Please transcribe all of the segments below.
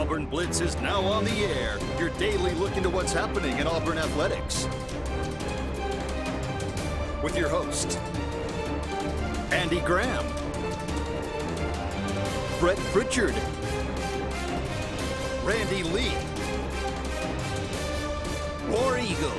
Auburn Blitz is now on the air, your daily look into what's happening in Auburn athletics. With your host, Andy Graham, Brett Pritchard, Randy Lee, War Eagle.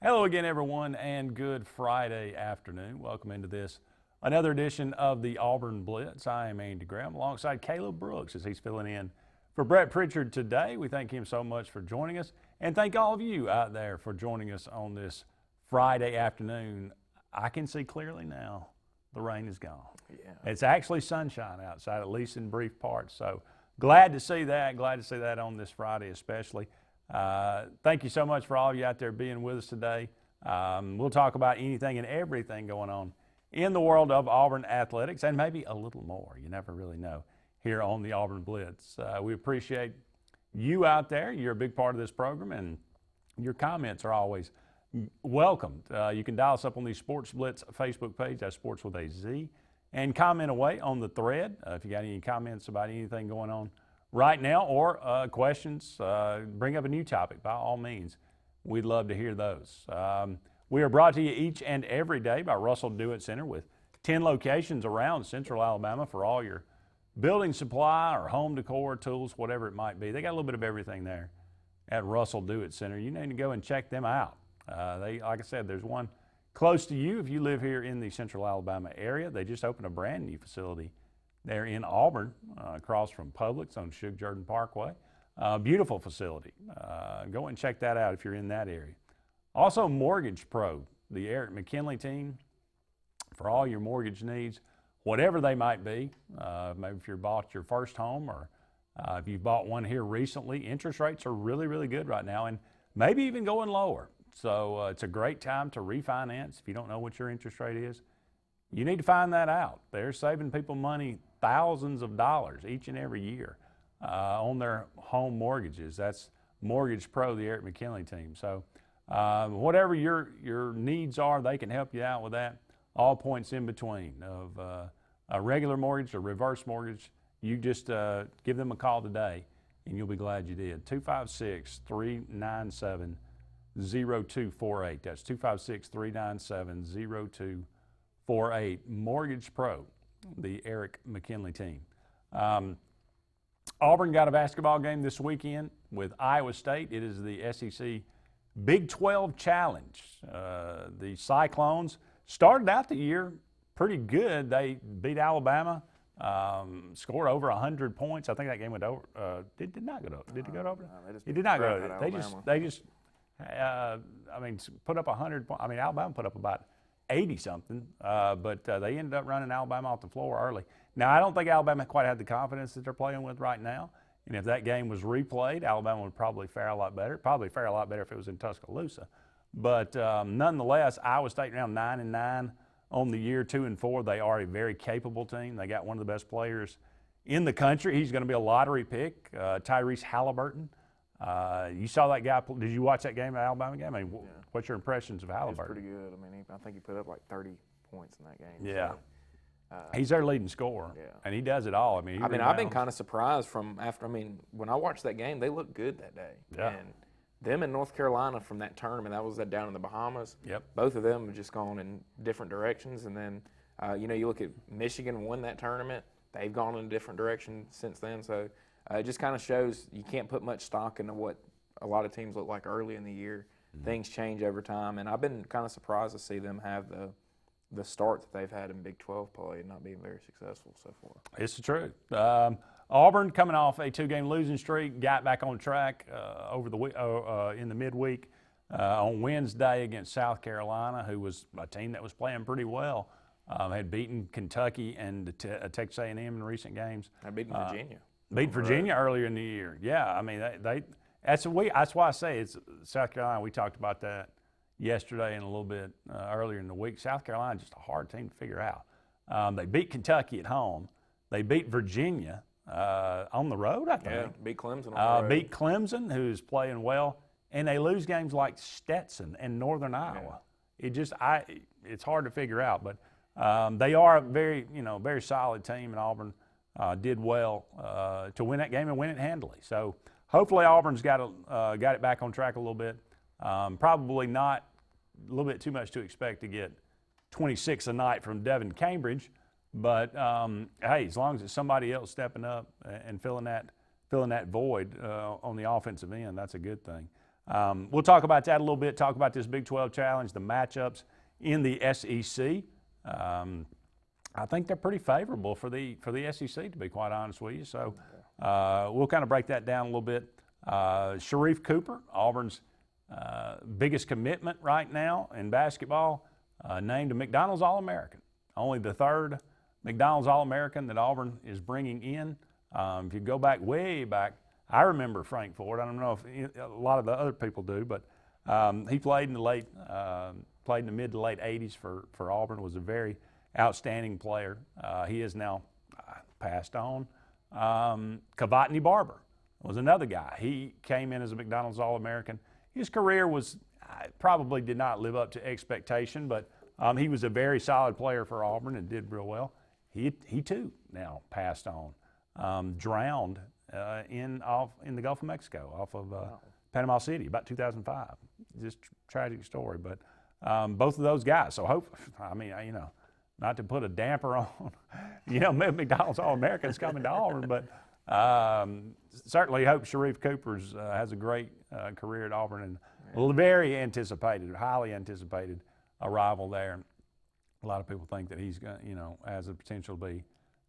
Hello again, everyone, and good Friday afternoon. Welcome into this, another edition of the Auburn Blitz. I am Andy Graham alongside Caleb Brooks as he's filling in for Brett Pritchard today. We thank him so much for joining us, and thank all of you out there for joining us on this Friday afternoon. I can see clearly now the rain is gone. Yeah. It's actually sunshine outside, at least in brief parts. So glad to see that on this Friday especially. Thank you so much for all of you out there being with us today. We'll talk about anything and everything going on in the world of Auburn athletics and maybe a little more. You never really know here on the Auburn Blitz. We appreciate you out there. You're a big part of this program, and your comments are always welcomed. You can dial us up on the Sports Blitz Facebook page. That's Sports with a Z. And comment away on the thread if you got any comments about anything going on right now, or questions, bring up a new topic, by all means. We'd love to hear those. We are brought to you each and every day by Russell Do-It Center with 10 locations around Central Alabama for all your building supply or home decor, tools, whatever it might be. They got a little bit of everything there at Russell Do-It Center. You need to go and check them out. Like I said, there's one close to you if you live here in the Central Alabama area. They just opened a brand new facility there in Auburn, across from Publix on Shug Jordan Parkway. Beautiful facility. Go and check that out if you're in that area. Also, Mortgage Pro, the Eric McKinley team, for all your mortgage needs, whatever they might be. Maybe if you bought your first home, or if you bought one here recently, interest rates are really, really good right now, and maybe even going lower. So it's a great time to refinance. If you don't know what your interest rate is, you need to find that out. They're saving people money, thousands of dollars each and every year on their home mortgages. That's Mortgage Pro, the Eric McKinley team. So whatever your needs are, they can help you out with that. All points in between of a regular mortgage or reverse mortgage. You just give them a call today, and you'll be glad you did. 256-397-0248. That's 256-397-0248. Mortgage Pro, the Eric McKinley team. Auburn got a basketball game this weekend with Iowa State. It is the SEC Big 12 Challenge. The Cyclones started out the year pretty good. They beat Alabama, scored over 100 points. I think that game went over. Did not go over. Did it go over? No, it did not go over. They just put up 100 points. Alabama put up about 80-something, but they ended up running Alabama off the floor early. Now, I don't think Alabama quite had the confidence that they're playing with right now, and if that game was replayed, Alabama would probably fare a lot better. Probably fare a lot better if it was in Tuscaloosa. But nonetheless, Iowa State now 9-9 on the year, 2-4. They are a very capable team. They got one of the best players in the country. He's going to be a lottery pick, Tyrese Halliburton. You saw that guy. Did you watch that game, the Alabama game? Yeah. What's your impressions of Halliburton? He was pretty good. I think he put up like 30 points in that game. Yeah. So, he's their leading scorer. Yeah. And he does it all. I've been kind of surprised when I watched that game, they looked good that day. Yeah. And them in North Carolina from that tournament, that was down in the Bahamas. Yep. Both of them have just gone in different directions. And then, you look at Michigan won that tournament. They've gone in a different direction since then. So it just kind of shows you can't put much stock into what a lot of teams look like early in the year. Mm-hmm. Things change over time. And I've been kind of surprised to see them have the start that they've had in Big 12 play and not being very successful so far. It's the truth. Auburn coming off a 2-game losing streak, got back on track in the midweek on Wednesday against South Carolina, who was a team that was playing pretty well. Had beaten Kentucky and Texas A&M in recent games. Had beaten Virginia. Beat Virginia earlier in the year. Yeah, that's why I say it's South Carolina. We talked about that yesterday and a little bit earlier in the week. South Carolina just a hard team to figure out. They beat Kentucky at home. They beat Virginia on the road, I think. Yeah, beat Clemson on the road. Beat Clemson, who's playing well, and they lose games like Stetson and Northern Iowa. it's hard to figure out. But they are a very solid team, and Auburn did well to win that game and win it handily. So hopefully Auburn's got it back on track a little bit. Probably not a little bit too much to expect to get 26 a night from Devin Cambridge, but hey, as long as it's somebody else stepping up and filling that void on the offensive end, that's a good thing. We'll talk about that a little bit. Talk about this Big 12 challenge, the matchups in the SEC. I think they're pretty favorable for the SEC, to be quite honest with you. So we'll kind of break that down a little bit. Sharif Cooper, Auburn's biggest commitment right now in basketball, named a McDonald's All-American. Only the third McDonald's All-American that Auburn is bringing in. If you go way back, I remember Frank Ford. I don't know if a lot of the other people do, but he played in the mid to late 80s for Auburn. Was a very outstanding player. He is now passed on. Kavatni Barber was another guy. He came in as a McDonald's All-American. His career probably did not live up to expectation, but he was a very solid player for Auburn and did real well. He too now passed on, drowned in the Gulf of Mexico off of Panama City about 2005. Just tragic story, but both of those guys. So not to put a damper on, McDonald's All-Americans coming to Auburn, but certainly hope Sharif Cooper's has a great career at Auburn and very anticipated, highly anticipated arrival there. A lot of people think that he's has the potential to be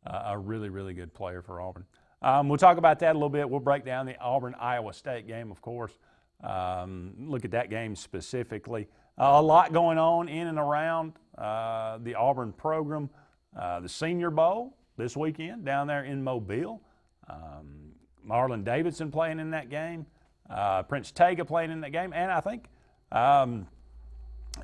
a really, really good player for Auburn. We'll talk about that a little bit. We'll break down the Auburn-Iowa State game, of course. Look at that game specifically. A lot going on in and around the Auburn program. The Senior Bowl this weekend down there in Mobile. Marlon Davidson playing in that game. Prince Tega playing in that game. And I think, of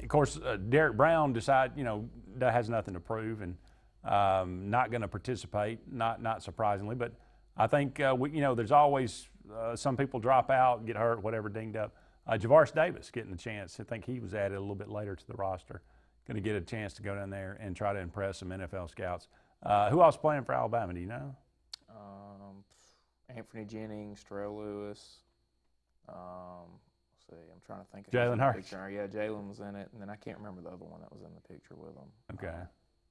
course, Derek Brown has nothing to prove and not going to participate, not surprisingly. But I think, there's always some people drop out, get hurt, whatever, dinged up. Javaris Davis getting a chance. I think he was added a little bit later to the roster. Going to get a chance to go down there and try to impress some NFL scouts. Who else playing for Alabama, do you know? Anthony Jennings, Terrell Lewis. Let's see, I'm trying to think of Jalen Hurts. Yeah, Jalen was in it, and then I can't remember the other one that was in the picture with him. Okay.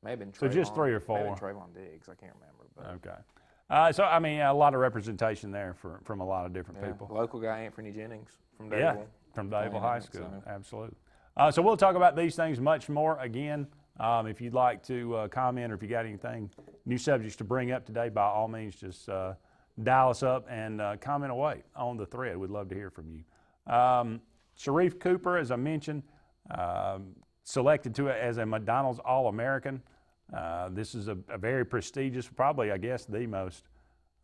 Maybe Trayvon, so just 3 or 4. Maybe Trayvon Diggs, I can't remember. But. Okay. A lot of representation there from a lot of different people. Local guy Anthony Jennings from Dable. Yeah, from Dable High School, absolutely. So we'll talk about these things much more. Again, if you'd like to comment or if you got anything, new subjects to bring up today, by all means, just dial us up and comment away on the thread. We'd love to hear from you. Sharif Cooper, as I mentioned, selected as a McDonald's All-American. This is a very prestigious, probably, I guess, the most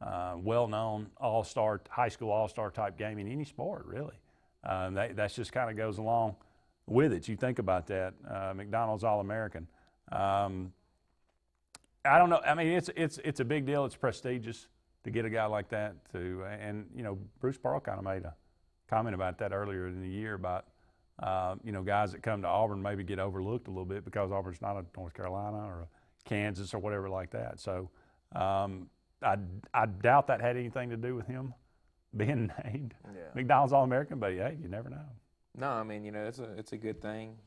well-known all-star, high school all-star type game in any sport, really. That just kind of goes along with it. You think about that, McDonald's All-American. I don't know. It's a big deal. It's prestigious to get a guy like that and Bruce Pearl kind of made a comment about that earlier in the year about guys that come to Auburn maybe get overlooked a little bit because Auburn's not a North Carolina or a Kansas or whatever like that. So I doubt that had anything to do with him being named McDonald's All-American, but hey, you never know. No, it's a good thing.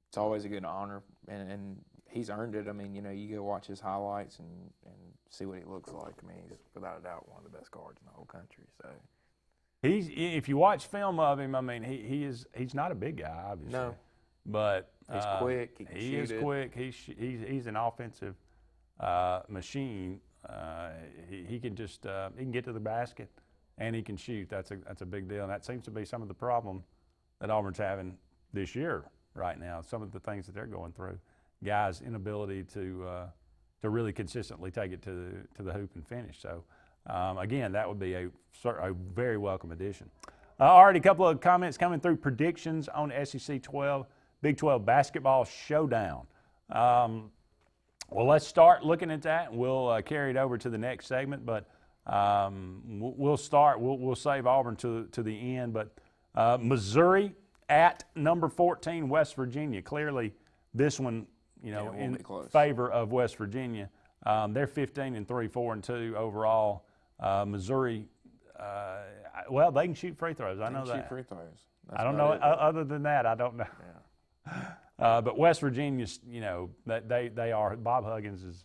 It's always a good honor, and he's earned it. You go watch his highlights and see what he looks like. He's without a doubt one of the best guards in the whole country. So if you watch film of him, he's not a big guy, obviously. No, but he's quick. He can shoot is it. Quick. He's an offensive machine. He can just he can get to the basket and he can shoot. That's a big deal, and that seems to be some of the problem that Auburn's having this year right now. Some of the things that they're going through, guys' inability to really consistently take it to the hoop and finish. So again, that would be a very welcome addition. Already a couple of comments coming through. Predictions on SEC 12, Big 12 basketball showdown. Well, let's start looking at that, and we'll carry it over to the next segment. But we'll start. We'll save Auburn to the end. But Missouri at number 14, West Virginia. Clearly, this one, in favor of West Virginia. They're 15-3, 4-2 overall. Missouri, they can shoot free throws. I know that. Shoot free throws. I don't know. Other than that, I don't know. Yeah. But West Virginia's, they are. Bob Huggins has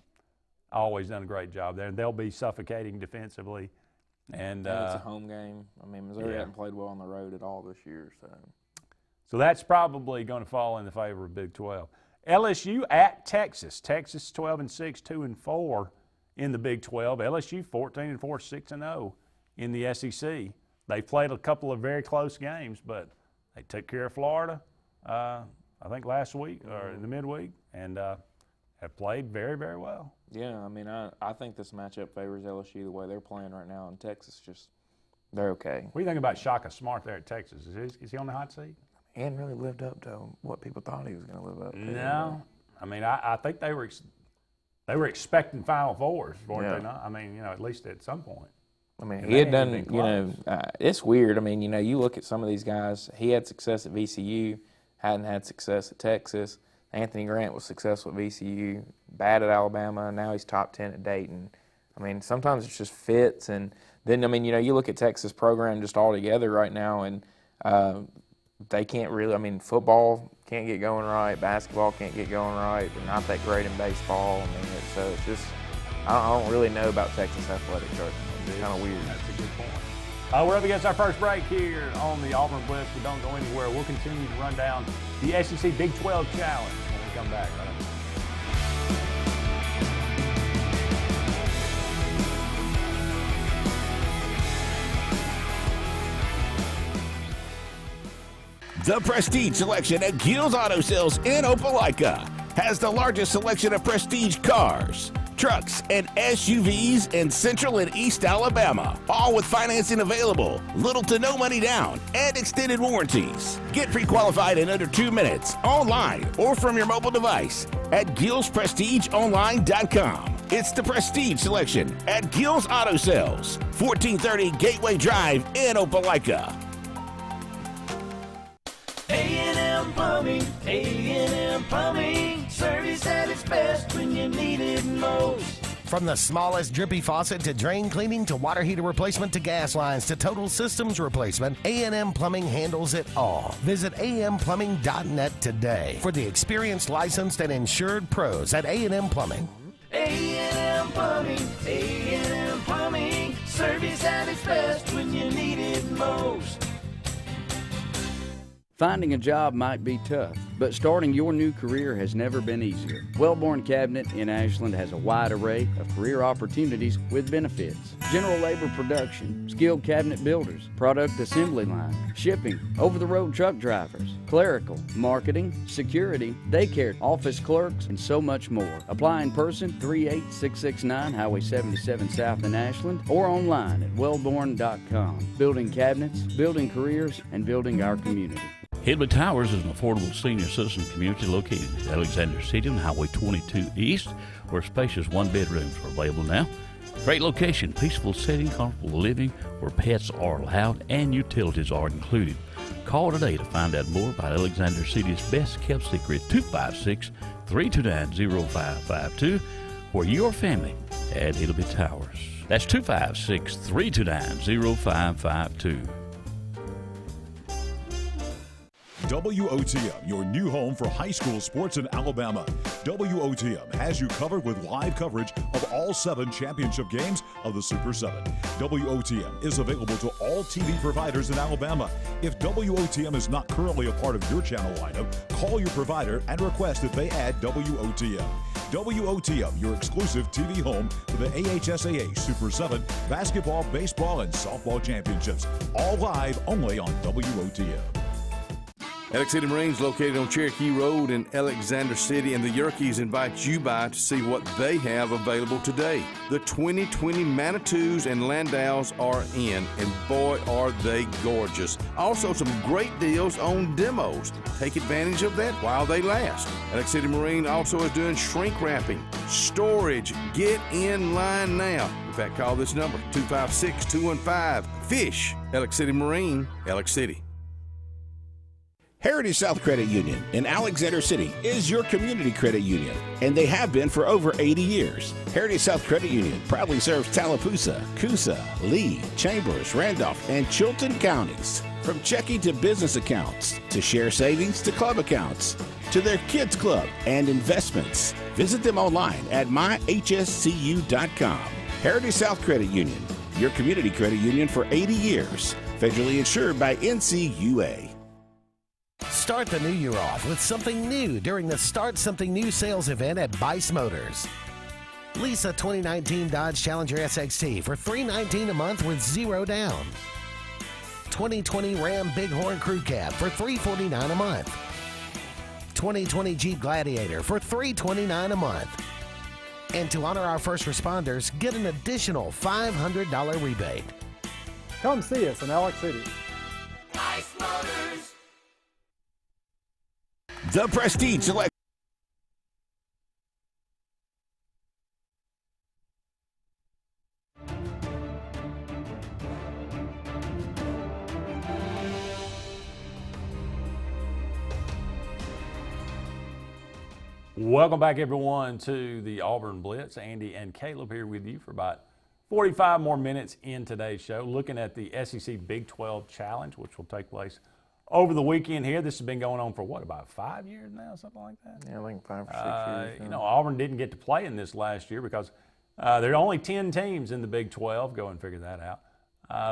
always done a great job there. They'll be suffocating defensively. And it's a home game. I mean, Missouri hasn't played well on the road at all this year. So that's probably going to fall in the favor of Big 12. LSU at Texas. Texas 12-6, 2-4 in the Big 12. LSU 14-4, 6-0 in the SEC. They played a couple of very close games, but they took care of Florida, I think last week or in the midweek, and have played very, very well. Yeah, I mean, I think this matchup favors LSU the way they're playing right now, and Texas they're okay. What do you think about Shaka Smart there at Texas? Is he on the hot seat? He hadn't really lived up to what people thought he was going to live up to. No. I mean, I think they were expecting Final Fours, weren't they not? I mean, at least at some point. I mean, he had done, it's weird. I mean, you look at some of these guys. He had success at VCU, hadn't had success at Texas. Anthony Grant was successful at VCU, bad at Alabama, and now he's top 10 at Dayton. I mean, sometimes it's just fits. And then, I mean, you look at Texas program just all together right now, and they can't really, I mean, football can't get going right, basketball can't get going right. They're not that great in baseball. I mean, so it's just, I don't really know about Texas athletics right now. It's kind of weird. That's a good point. We're up against our first break here on the Auburn Blitz. We don't go anywhere. We'll continue to run down the SEC Big 12 Challenge when we come back. Right The Prestige Selection at Gill's Auto Sales in Opelika has the largest selection of prestige cars, trucks, and SUVs in Central and East Alabama, all with financing available, little to no money down, and extended warranties. Get pre-qualified in under 2 minutes, online or from your mobile device at GillsPrestigeOnline.com. It's the Prestige Selection at Gill's Auto Sales, 1430 Gateway Drive in Opelika. A&M Plumbing, A&M Plumbing, service at its best when you need it most. From the smallest drippy faucet to drain cleaning to water heater replacement to gas lines to total systems replacement, A&M Plumbing handles it all. Visit amplumbing.net today for the experienced, licensed, and insured pros at A&M Plumbing. A&M Plumbing, A&M Plumbing, service at its best when you need it most. Finding a job might be tough, but starting your new career has never been easier. Wellborn Cabinet in Ashland has a wide array of career opportunities with benefits. General labor production, skilled cabinet builders, product assembly line, shipping, over-the-road truck drivers, clerical, marketing, security, daycare, office clerks, and so much more. Apply in person, 38669 Highway 77 South in Ashland, or online at wellborn.com. Building cabinets, building careers, and building our community. Hillbilly Towers is an affordable senior citizen community located in Alexander City on Highway 22 East, where spacious one-bedrooms are available now. Great location, peaceful setting, comfortable living, where pets are allowed and utilities are included. Call today to find out more about Alexander City's best-kept secret, 256-329-0552, for your family at Hillbilly Towers. That's 256-329-0552. WOTM, your new home for high school sports in Alabama. WOTM has you covered with live coverage of all 7 championship games of the Super 7. WOTM is available to all TV providers in Alabama. If WOTM is not currently a part of your channel lineup, call your provider and request that they add WOTM. WOTM, your exclusive TV home for the AHSAA Super 7 basketball, baseball, and softball championships. All live only on WOTM. Alex City Marines, located on Cherokee Road in Alexander City, and the Yerkes invite you by to see what they have available today. The 2020 Manitous and Landaus are in, and boy, are they gorgeous. Also, some great deals on demos. Take advantage of that while they last. Alex City Marine also is doing shrink wrapping, storage. Get in line now. In fact, call this number, 256-215-FISH. Alex City Marine, Alex City. Heritage South Credit Union in Alexander City is your community credit union, and they have been for over 80 years. Heritage South Credit Union proudly serves Tallapoosa, Coosa, Lee, Chambers, Randolph, and Chilton counties. From checking to business accounts, to share savings to club accounts, to their kids club and investments. Visit them online at myhscu.com. Heritage South Credit Union, your community credit union for 80 years. Federally insured by NCUA. Start the new year off with something new during the Start Something New sales event at Bice Motors. Lease a 2019 Dodge Challenger SXT for $319 a month with 0 down. 2020 Ram Bighorn Crew Cab for $349 a month. 2020 Jeep Gladiator for $329 a month. And to honor our first responders, get an additional $500 rebate. Come see us in Alex City. Bice Motors. The Prestige Select. Welcome back, everyone, to the Auburn Blitz. Andy and Caleb here with you for about 45 more minutes in today's show, looking at the SEC Big 12 Challenge, which will take place over the weekend here. This has been going on for, what, about 5 years now, something like that? Yeah, I think 5 or 6 years. You know, Auburn didn't get to play in this last year because there are only 10 teams in the Big 12. Go and figure that out.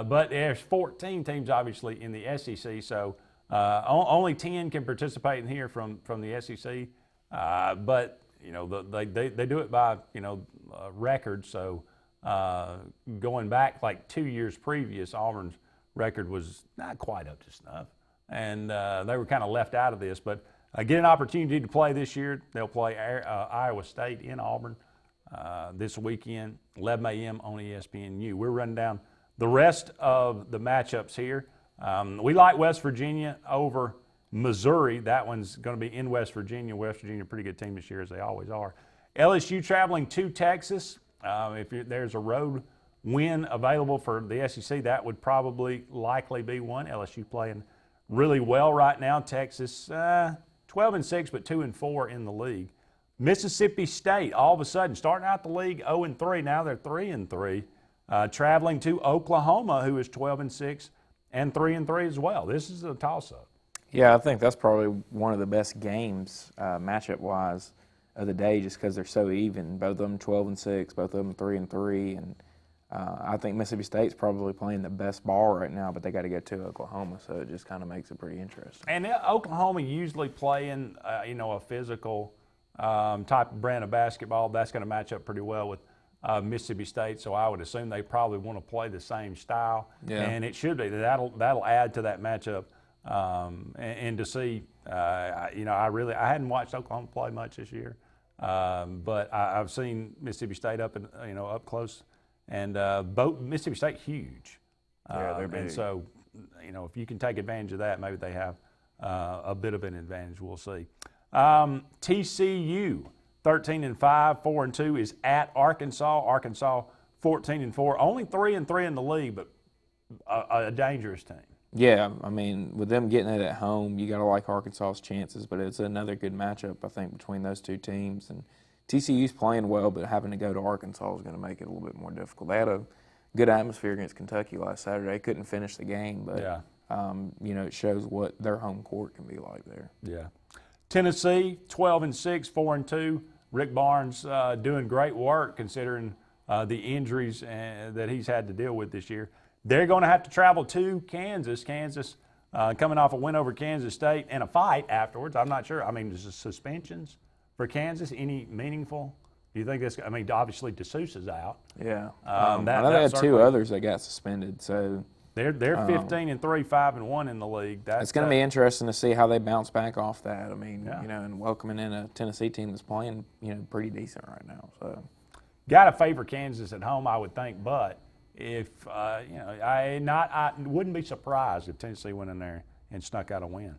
But there's 14 teams, obviously, in the SEC, so only 10 can participate in here from the SEC. But, you know, they do it by, you know, record. So going back like 2 years previous, Auburn's record was not quite up to snuff. And they were kind of left out of this. But get an opportunity to play this year. They'll play Iowa State in Auburn this weekend, 11 a.m. on ESPNU. We're running down the rest of the matchups here. We like West Virginia over Missouri. That one's going to be in West Virginia. West Virginia, a pretty good team this year, as they always are. LSU traveling to Texas. If there's a road win available for the SEC, that would probably likely be one. LSU playing really well right now. Texas 12-6, but 2-4 in the league. Mississippi State, all of a sudden, starting out the league 0-3. Now they're 3-3. Traveling to Oklahoma, who is 12-6 and 3-3 as well. This is a toss-up. Yeah, I think that's probably one of the best games, matchup-wise, of the day, just because they're so even. Both of them 12-6, both of them 3-3, and I think Mississippi State's probably playing the best ball right now, but they got to get to Oklahoma, so it just kind of makes it pretty interesting. And Oklahoma usually playing, you know, a physical type of brand of basketball. That's going to match up pretty well with Mississippi State, so I would assume they probably want to play the same style, and it should be. That'll add to that matchup. And to see, you know, I hadn't watched Oklahoma play much this year, but I've seen Mississippi State up close, and both Mississippi State huge. Yeah, they're big. And so, you know, if you can take advantage of that, maybe they have a bit of an advantage. We'll see. TCU 13-5, 4-2 is at Arkansas. Arkansas 14-4, only 3-3 in the league, but a dangerous team. Yeah, I mean, with them getting it at home, you got to like Arkansas's chances, but it's another good matchup, I think, between those two teams. And TCU's playing well, but having to go to Arkansas is going to make it a little bit more difficult. They had a good atmosphere against Kentucky last Saturday. Couldn't finish the game, but, you know, it shows what their home court can be like there. Yeah. Tennessee, 12-6, 4-2. Rick Barnes doing great work considering the injuries that he's had to deal with this year. They're going to have to travel to Kansas. Kansas coming off a win over Kansas State and a fight afterwards. I'm not sure. I mean, is the suspensions for Kansas any meaningful? Do you think that's – I mean, obviously DeSousa's out. Yeah. I know they had two others that got suspended. So they're 15-3, 5-1 in the league. It's going to be interesting to see how they bounce back off that. I mean, you know, and welcoming in a Tennessee team that's playing, you know, pretty decent right now. So got to favor Kansas at home, I would think, but – if you know, I wouldn't be surprised if Tennessee went in there and snuck out a win.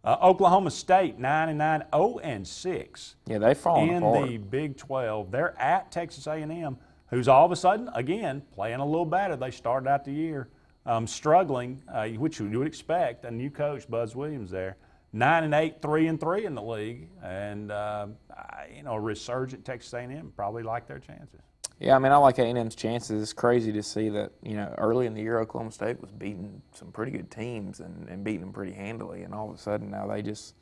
Oklahoma State 9-9, 0-6. Yeah, they've fallen apart in the Big 12. They're at Texas A&M, who's all of a sudden again playing a little better. They started out the year struggling, which you would expect. A new coach, Buzz Williams, there. 9-8, 3-3 in the league, and a resurgent Texas A&M probably like their chances. Yeah, I mean, I like A&M's chances. It's crazy to see that, early in the year Oklahoma State was beating some pretty good teams and beating them pretty handily, and all of a sudden now they just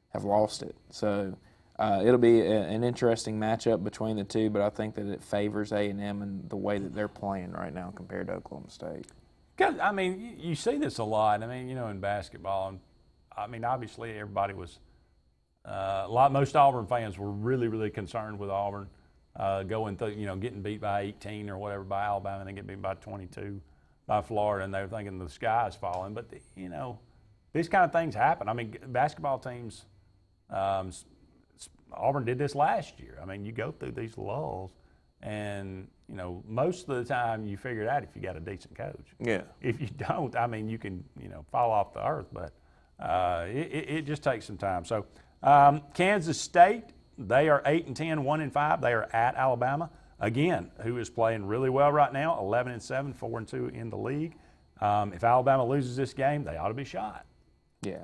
have lost it. So it'll be an interesting matchup between the two, but I think that it favors A&M and the way that they're playing right now compared to Oklahoma State. I mean, you see this a lot. I mean, in basketball, I mean, obviously everybody was most Auburn fans were really, really concerned with Auburn going through, getting beat by 18 or whatever by Alabama, and then get beat by 22 by Florida, and they were thinking the sky is falling. But, these kind of things happen. I mean, basketball teams, Auburn did this last year. I mean, you go through these lulls, and, most of the time you figure it out if you got a decent coach. Yeah. If you don't, I mean, you can, fall off the earth, but it just takes some time. So Kansas State, they are 8-10, 1-5. They are at Alabama, again, who is playing really well right now, 11-7, 4-2 in the league. If Alabama loses this game, they ought to be shot. Yeah.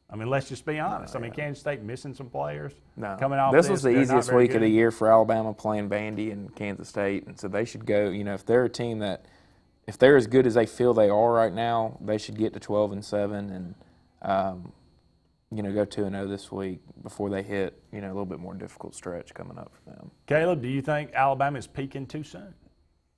I mean, let's just be honest. I mean, Kansas State missing some players. No. Coming off this was the easiest week good. of the year for Alabama playing Vandy and Kansas State, and so they should go. If they're a team that, if they're as good as they feel they are right now, they should get to 12-7 and go 2-0 this week before they hit a little bit more difficult stretch coming up for them. Caleb, do you think Alabama is peaking too soon?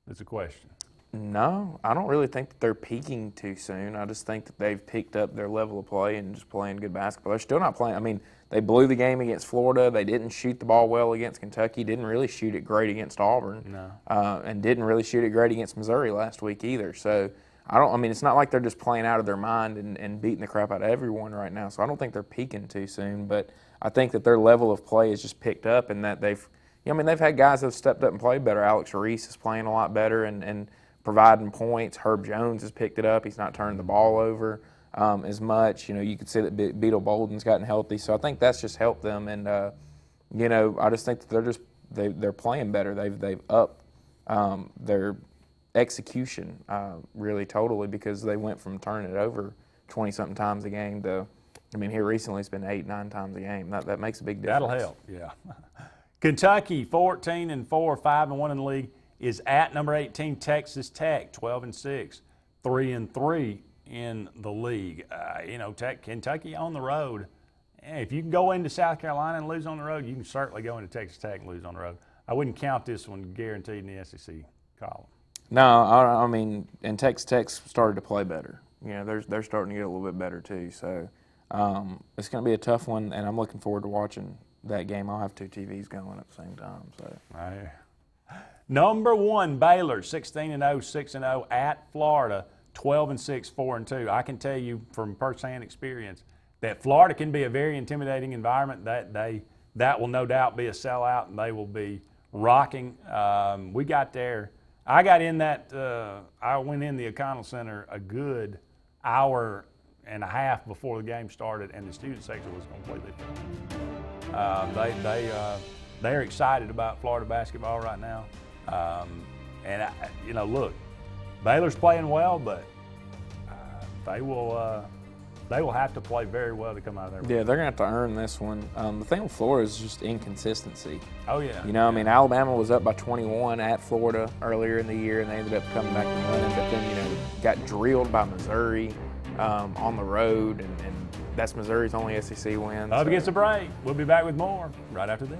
That's a question. No, I don't really think that they're peaking too soon. I just think that they've picked up their level of play and just playing good basketball. They're still not playing. I mean, they blew the game against Florida. They didn't shoot the ball well against Kentucky. Didn't really shoot it great against Auburn. No. And didn't really shoot it great against Missouri last week either. So it's not like they're just playing out of their mind and beating the crap out of everyone right now. So I don't think they're peaking too soon. But I think that their level of play has just picked up, and that they've had guys that have stepped up and played better. Alex Reese is playing a lot better and providing points. Herb Jones has picked it up. He's not turning the ball over as much. You can see that Beetle Bolden's gotten healthy. So I think that's just helped them. And, I just think that they're playing better. They've upped their execution really totally, because they went from turning it over 20-something times a game to, here recently it's been 8-9 times a game. That makes a big difference. That'll help, yeah. Kentucky, 14-4, 5-1 in the league, is at number 18 Texas Tech, 12-6, 3-3 in the league. Kentucky on the road. If you can go into South Carolina and lose on the road, you can certainly go into Texas Tech and lose on the road. I wouldn't count this one guaranteed in the SEC column. No, and Texas Tech started to play better. They're starting to get a little bit better too. So it's going to be a tough one, and I'm looking forward to watching that game. I'll have two TVs going at the same time. So. Number 1, Baylor, 16-0, 6-0 at Florida, 12-6, 4-2. I can tell you from firsthand experience that Florida can be a very intimidating environment. That will no doubt be a sellout, and they will be rocking. We got there. I got in that. I went in the O'Connell Center a good hour and a half before the game started, and the student section was completely full. They're excited about Florida basketball right now. Look, Baylor's playing well, but they will have to play very well to come out of there. Yeah, they're going to have to earn this one. The thing with Florida is just inconsistency. Oh, yeah. Alabama was up by 21 at Florida earlier in the year, and they ended up coming back and winning, but then, got drilled by Missouri on the road, and that's Missouri's only SEC win. Up against the break. We'll be back with more right after this.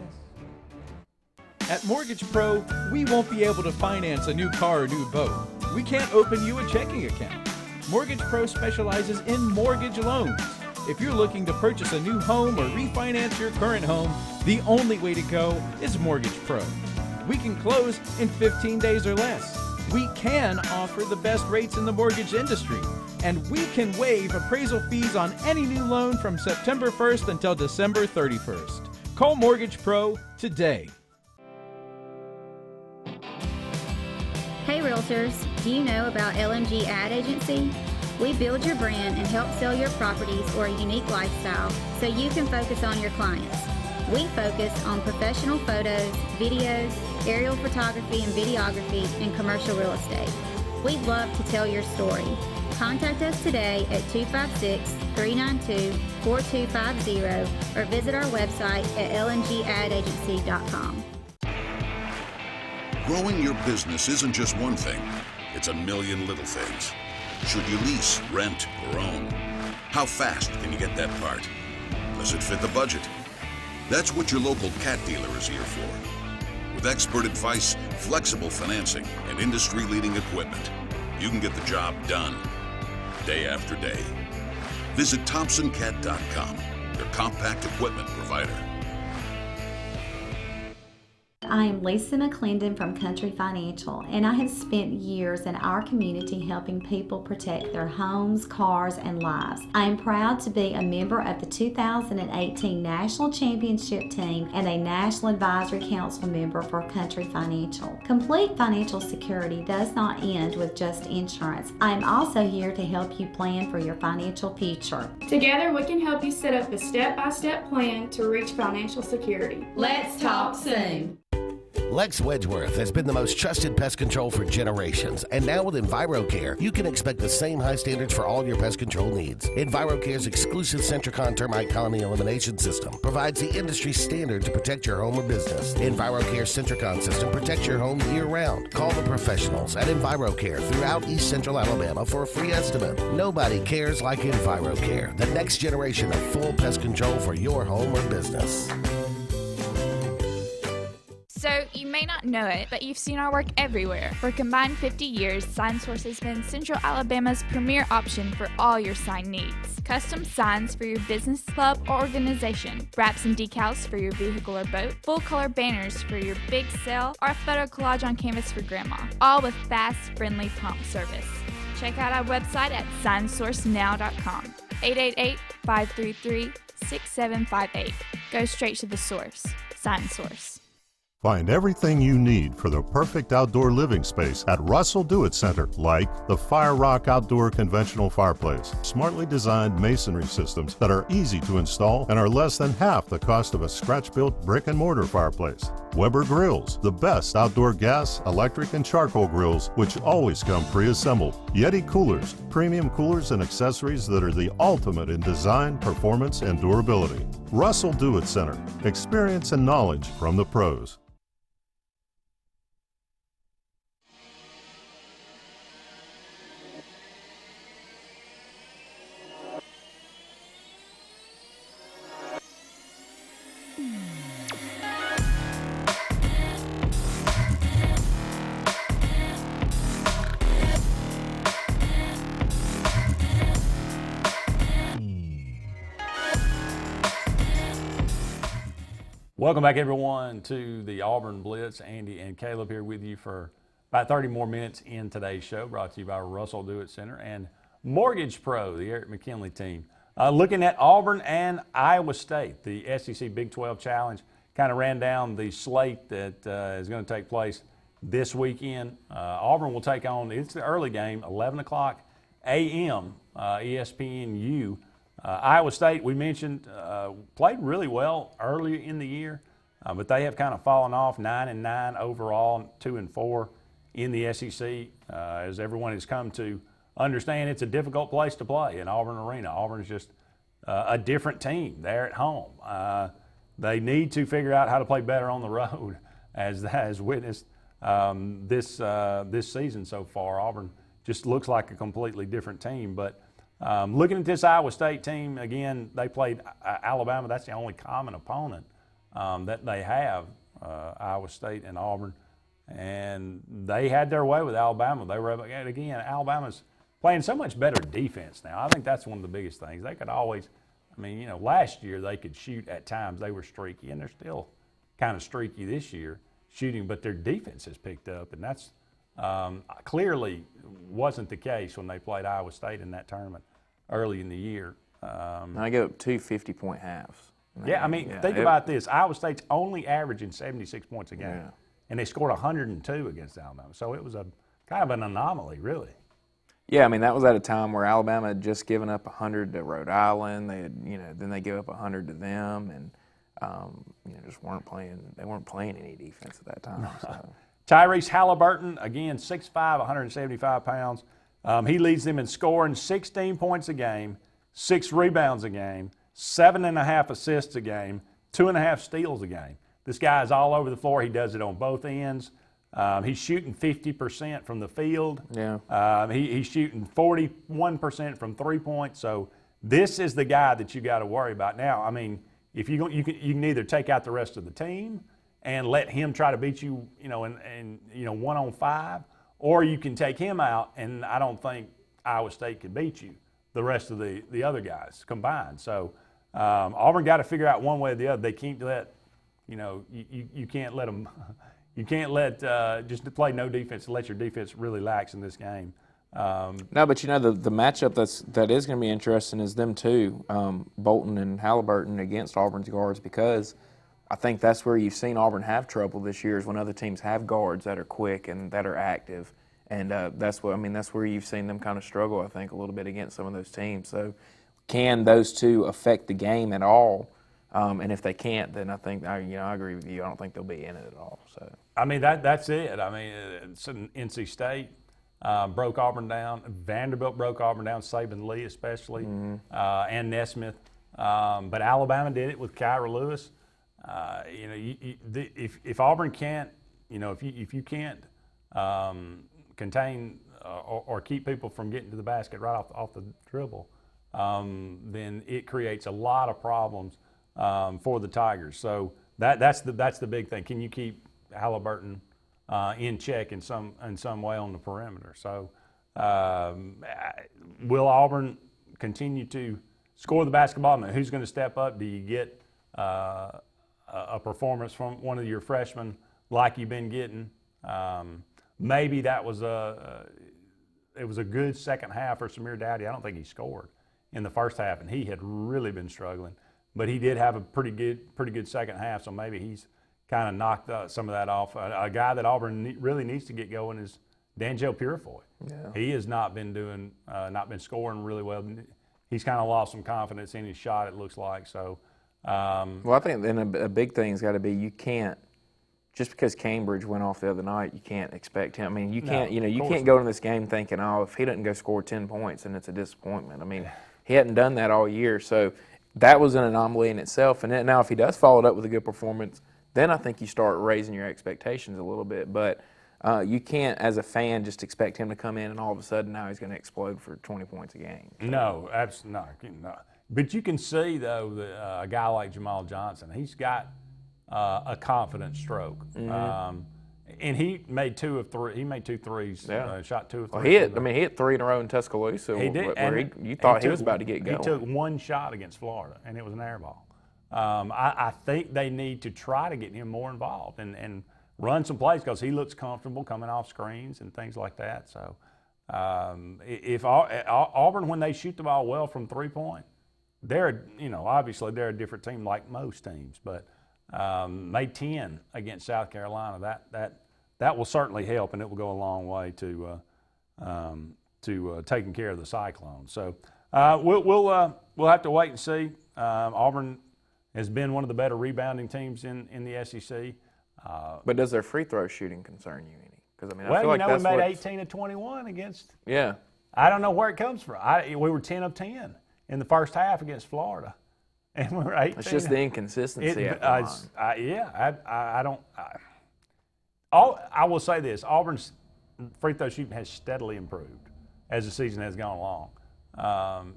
At Mortgage Pro, we won't be able to finance a new car or new boat. We can't open you a checking account. Mortgage Pro specializes in mortgage loans. If you're looking to purchase a new home or refinance your current home, the only way to go is Mortgage Pro. We can close in 15 days or less. We can offer the best rates in the mortgage industry. And we can waive appraisal fees on any new loan from September 1st until December 31st. Call Mortgage Pro today. Hey Realtors, do you know about LMG Ad Agency? We build your brand and help sell your properties or a unique lifestyle so you can focus on your clients. We focus on professional photos, videos, aerial photography and videography, and commercial real estate. We'd love to tell your story. Contact us today at 256-392-4250 or visit our website at lngadagency.com. Growing your business isn't just one thing, it's a million little things. Should you lease, rent, or own? How fast can you get that part? Does it fit the budget? That's what your local cat dealer is here for. With expert advice, flexible financing, and industry-leading equipment, you can get the job done, day after day. Visit ThompsonCat.com, your compact equipment provider. I am Lisa McClendon from Country Financial, and I have spent years in our community helping people protect their homes, cars, and lives. I am proud to be a member of the 2018 National Championship Team and a National Advisory Council member for Country Financial. Complete financial security does not end with just insurance. I am also here to help you plan for your financial future. Together, we can help you set up a step-by-step plan to reach financial security. Let's talk soon. Lex Wedgeworth has been the most trusted pest control for generations, and now with EnviroCare, you can expect the same high standards for all your pest control needs. EnviroCare's exclusive Centricon termite colony elimination system provides the industry standard to protect your home or business. EnviroCare's Centricon system protects your home year-round. Call the professionals at EnviroCare throughout East Central Alabama for a free estimate. Nobody cares like EnviroCare, the next generation of full pest control for your home or business. So, you may not know it, but you've seen our work everywhere. For a combined 50 years, SignSource has been Central Alabama's premier option for all your sign needs. Custom signs for your business, club, or organization. Wraps and decals for your vehicle or boat. Full-color banners for your big sale, or a photo collage on canvas for grandma. All with fast, friendly, prompt service. Check out our website at signsourcenow.com. 888-533-6758. Go straight to the source. SignSource. Find everything you need for the perfect outdoor living space at Russell Do-It Center, like the Fire Rock Outdoor Conventional Fireplace. Smartly designed masonry systems that are easy to install and are less than half the cost of a scratch-built brick and mortar fireplace. Weber Grills, the best outdoor gas, electric, and charcoal grills, which always come pre-assembled. Yeti Coolers, premium coolers and accessories that are the ultimate in design, performance, and durability. Russell Do-It Center, experience and knowledge from the pros. Welcome back, everyone, to the Auburn Blitz. Andy and Caleb here with you for about 30 more minutes in today's show, brought to you by Russell Do-It Center and Mortgage Pro, the Eric McKinley team. Looking at Auburn and Iowa State, the SEC Big 12 Challenge kind of ran down the slate that is going to take place this weekend. Auburn will take on, it's the early game, 11 o'clock a.m., ESPNU. Iowa State, we mentioned, played really well earlier in the year, but they have kind of fallen off, 9-9 overall, 2-4 in the SEC. As everyone has come to understand, it's a difficult place to play in Auburn Arena. Auburn is just a different team. They're at home. They need to figure out how to play better on the road, as has witnessed this season so far. Auburn just looks like a completely different team, but looking at this Iowa State team, again, they played Alabama. That's the only common opponent that they have, Iowa State and Auburn. And they had their way with Alabama. They were, again, Alabama's playing so much better defense now. I think that's one of the biggest things. They could always, last year they could shoot at times. They were streaky, and they're still kind of streaky this year shooting, but their defense has picked up, and that's clearly wasn't the case when they played Iowa State in that tournament early in the year. I gave up 2 50-point halves. Think about this. Iowa State's only averaging 76 points a game, and they scored 102 against Alabama. So it was a kind of an anomaly, really. Yeah, that was at a time where Alabama had just given up 100 to Rhode Island. They had, then they gave up 100 to them, and just weren't playing. They weren't playing any defense at that time. So. Tyrese Halliburton, again, 6'5", 175 pounds. He leads them in scoring 16 points a game, 6 rebounds a game, 7.5 assists a game, 2.5 steals a game. This guy is all over the floor. He does it on both ends. He's shooting 50% from the field. Yeah. He's shooting 41% from 3-point. So this is the guy that you got to worry about. Now, I mean, if you can either take out the rest of the team and let him try to beat you, in 1-on-5, or you can take him out, and I don't think Iowa State can beat you, the rest of the other guys combined. So Auburn got to figure out one way or the other. They can't let, you can't let them. You can't let just play no defense and let your defense really lax in this game. No, but the matchup that is going to be interesting is them two, Bolton and Halliburton against Auburn's guards, because I think that's where you've seen Auburn have trouble this year, is when other teams have guards that are quick and that are active, and that's where you've seen them kind of struggle, I think, a little bit against some of those teams. So, can those two affect the game at all? And if they can't, then I think I agree with you. I don't think they'll be in it at all. So I mean that's it. I mean, NC State broke Auburn down. Vanderbilt broke Auburn down. Saban Lee especially, and Nesmith. But Alabama did it with Kyra Lewis. If Auburn can't, if you can't contain or keep people from getting to the basket right off the dribble, then it creates a lot of problems for the Tigers. So that's the big thing. Can you keep Halliburton in check in some way on the perimeter? So will Auburn continue to score the basketball? I mean, who's going to step up? Do you get a performance from one of your freshmen like you've been getting? Maybe that was it was a good second half for Samir Dowdy. I don't think he scored in the first half, and he had really been struggling. But he did have a pretty good second half, so maybe he's kind of knocked some of that off. A guy that Auburn really needs to get going is Danjel Purifoy. Yeah. He has not been scoring really well. He's kind of lost some confidence in his shot, it looks like. So, well, I think then a big thing's got to be, you can't, just because Cambridge went off the other night, you can't expect him. I mean, you can't go into this game thinking, if he doesn't go score 10 points, then it's a disappointment. I mean, he hadn't done that all year, so that was an anomaly in itself. And then, now if he does follow it up with a good performance, then I think you start raising your expectations a little bit. But you can't, as a fan, just expect him to come in and all of a sudden now he's going to explode for 20 points a game. So. No, absolutely not. But you can see, though, that a guy like Jamal Johnson, he's got a confident stroke. Mm-hmm. And he made 2 of 3. He made 2 threes. Yeah. Shot 2 of 3. Well, he hit 3 in a row in Tuscaloosa. He did. Where you thought he was about to get going. He took 1 shot against Florida, and it was an air ball. I think they need to try to get him more involved and run some plays, because he looks comfortable coming off screens and things like that. So if Auburn, when they shoot the ball well from 3-point, obviously they're a different team like most teams, but made 10 against South Carolina. That will certainly help, and it will go a long way to taking care of the Cyclones. So we'll have to wait and see. Auburn has been one of the better rebounding teams in the SEC. But does their free throw shooting concern you any? Because I feel we like made 18 of 21 against. Yeah. I don't know where it comes from. We were 10 of 10 in the first half against Florida, and we were 18. It's just the inconsistency. I will say this: Auburn's free throw shooting has steadily improved as the season has gone along.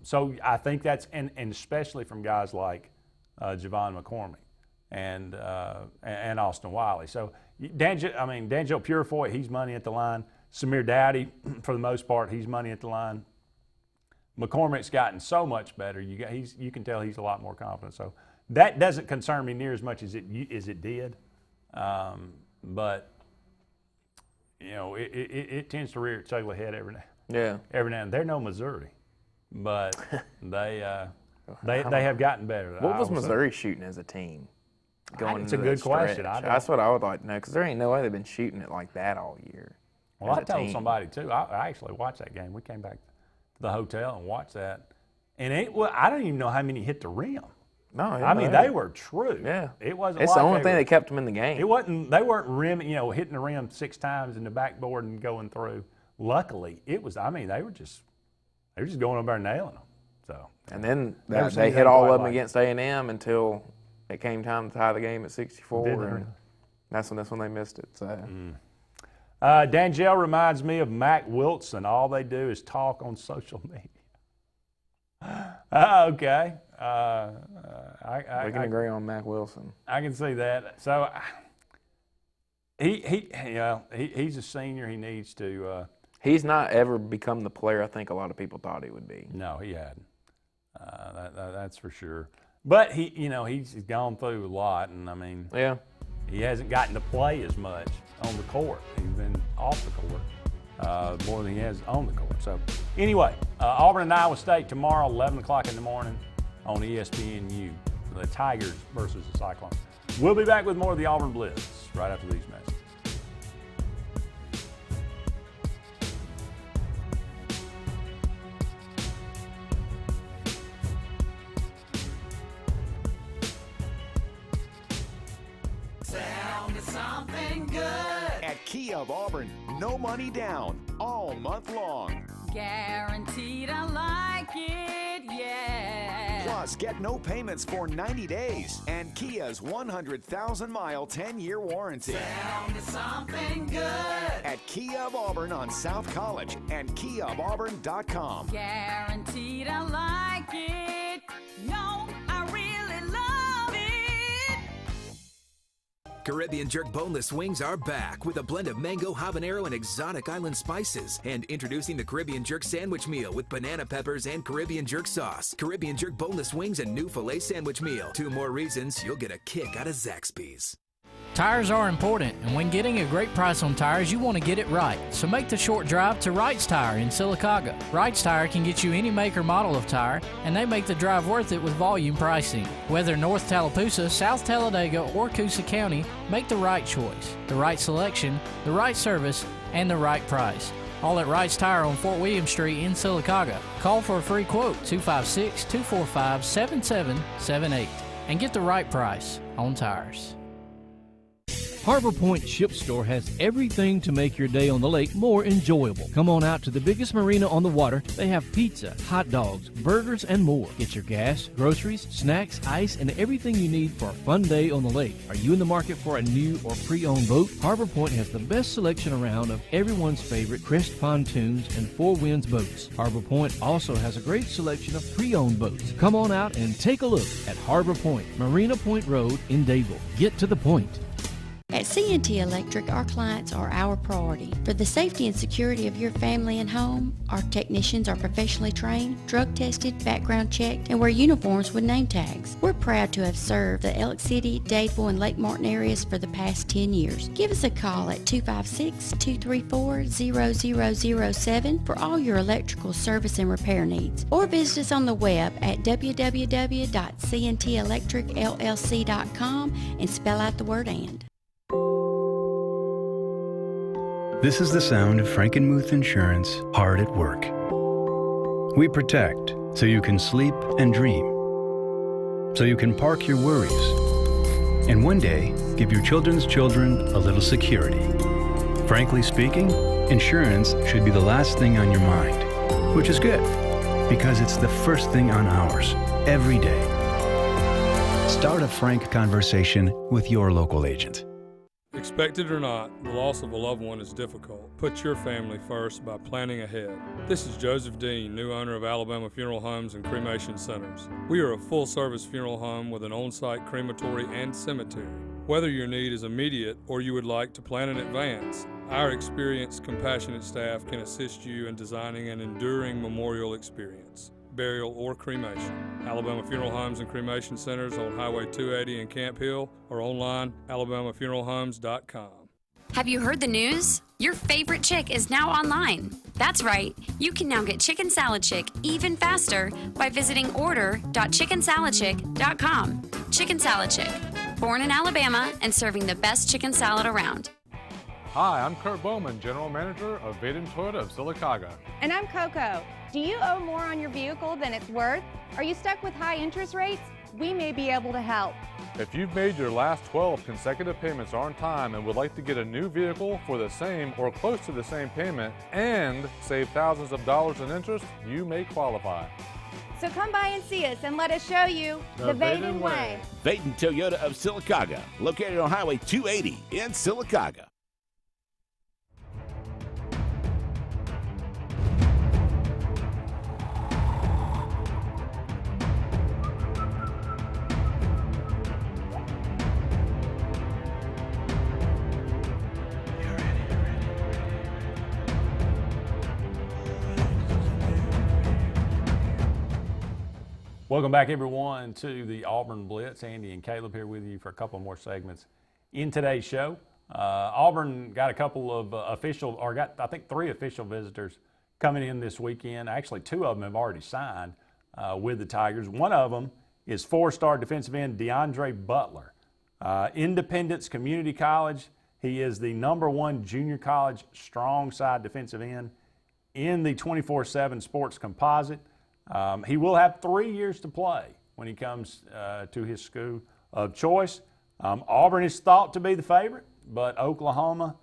So I think that's and especially from guys like Javon McCormick and Austin Wiley. So Danjel Purifoy, he's money at the line. Samir Dowdy, for the most part, he's money at the line. McCormick's gotten so much better. You can tell he's a lot more confident. So that doesn't concern me near as much as it did. But it tends to rear its ugly head every now. Yeah. Every now and then. They're no Missouri, but they have gotten better. What was Missouri shooting as a team? It's a good question. That's what I would like to know, because there ain't no way they've been shooting it like that all year. Well, I told somebody too. I actually watched that game. We came back to the hotel and watched that, and I don't even know how many hit the rim. No, I mean they were true. Yeah, it wasn't. It's the only thing that kept them in the game. It wasn't. They weren't hitting the rim 6 times in the backboard and going through luckily, it was. I mean, they were just going over there and nailing them. So. And then Never they seen hit that all quite of them like against A&M until it came time to tie the game at 64, Didn't and they? that's when they missed it. So. Dangelle reminds me of Mac Wilson. All they do is talk on social media. Okay. We can agree on Mac Wilson. I can see that. So he's a senior. He needs to. He's not ever become the player I think a lot of people thought he would be. No, he hadn't. That's for sure. But he's gone through a lot, and I mean, yeah, he hasn't gotten to play as much on the court. He's been off the court more than he has on the court. So anyway, Auburn and Iowa State tomorrow, 11 o'clock in the morning on ESPNU. The Tigers versus the Cyclones. We'll be back with more of the Auburn Blitz right after these messages. At Kia of Auburn, no money down all month long. Guaranteed I like it, yeah. Plus, get no payments for 90 days and Kia's 100,000-mile 10-year warranty. Sound is something good. At Kia of Auburn on South College and KiaofAuburn.com. Guaranteed I like it. No, I really love it. Caribbean Jerk boneless wings are back with a blend of mango, habanero, and exotic island spices. And introducing the Caribbean Jerk sandwich meal with banana peppers and Caribbean Jerk sauce. Caribbean Jerk boneless wings and new filet sandwich meal. 2 more reasons you'll get a kick out of Zaxby's. Tires are important, and when getting a great price on tires, you want to get it right. So make the short drive to Wright's Tire in Sylacauga. Wright's Tire can get you any make or model of tire, and they make the drive worth it with volume pricing. Whether North Tallapoosa, South Talladega, or Coosa County, make the right choice, the right selection, the right service, and the right price. All at Wright's Tire on Fort William Street in Sylacauga. Call for a free quote, 256-245-7778, and get the right price on tires. Harbor Point Ship Store has everything to make your day on the lake more enjoyable. Come on out to the biggest marina on the water. They have pizza, hot dogs, burgers, and more. Get your gas, groceries, snacks, ice, and everything you need for a fun day on the lake. Are you in the market for a new or pre-owned boat? Harbor Point has the best selection around of everyone's favorite Crest pontoons and Four Winds boats. Harbor Point also has a great selection of pre-owned boats. Come on out and take a look at Harbor Point, Marina Point Road in Dadeville. Get to the point. At C&T Electric, our clients are our priority. For the safety and security of your family and home, our technicians are professionally trained, drug tested, background checked, and wear uniforms with name tags. We're proud to have served the Elk City, Dadeville, and Lake Martin areas for the past 10 years. Give us a call at 256-234-0007 for all your electrical service and repair needs, or visit us on the web at www.cntelectricllc.com and spell out the word "and." This is the sound of Frankenmuth Insurance hard at work. We protect so you can sleep and dream, so you can park your worries, and one day give your children's children a little security. Frankly speaking, insurance should be the last thing on your mind, which is good, because it's the first thing on ours every day. Start a frank conversation with your local agent. Expect it or not, the loss of a loved one is difficult. Put your family first by planning ahead. This is Joseph Dean, new owner of Alabama Funeral Homes and Cremation Centers. We are a full-service funeral home with an on-site crematory and cemetery. Whether your need is immediate or you would like to plan in advance, our experienced, compassionate staff can assist you in designing an enduring memorial experience, burial, or cremation. Alabama Funeral Homes and Cremation Centers on Highway 280 in Camp Hill or online, alabamafuneralhomes.com. Have you heard the news? Your favorite chick is now online. That's right, you can now get Chicken Salad Chick even faster by visiting order.chickensaladchick.com. Chicken Salad Chick, born in Alabama and serving the best chicken salad around. Hi, I'm Kurt Bowman, General Manager of Vaden Toyota of Sylacauga. And I'm Coco. Do you owe more on your vehicle than it's worth? Are you stuck with high interest rates? we may be able to help. If you've made your last 12 consecutive payments on time and would like to get a new vehicle for the same or close to the same payment and save thousands of dollars in interest, you may qualify. So come by and see us and let us show you the Vaden way. Vaden Toyota of Sylacauga, located on Highway 280 in Sylacauga. Welcome back, everyone, to the Auburn Blitz. Andy and Caleb here with you for a couple more segments in today's show. Auburn got a couple of I think 3 official visitors coming in this weekend. Actually, 2 of them have already signed with the Tigers. One of them is 4-star defensive end Deandre Butler. Independence Community College. He is the #1 junior college strong side defensive end in the 24/7 sports composite. He will have 3 years to play when he comes to his school of choice. Auburn is thought to be the favorite, but Oklahoma,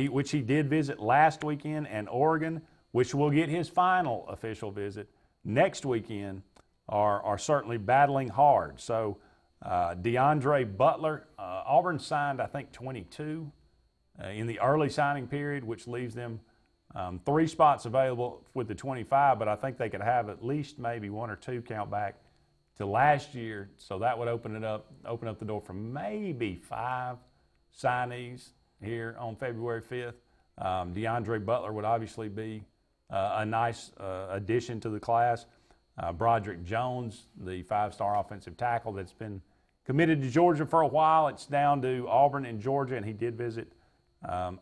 which he did visit last weekend, and Oregon, which will get his final official visit next weekend, are certainly battling hard. So Deandre Butler, Auburn signed, I think, 22 in the early signing period, which leaves them 3 spots available with the 25, but I think they could have at least maybe 1 or 2 count back to last year. So that would open up the door for maybe 5 signees here on February 5th. Deandre Butler would obviously be a nice addition to the class. Broderick Jones, the 5-star offensive tackle that's been committed to Georgia for a while. It's down to Auburn and Georgia, and he did visit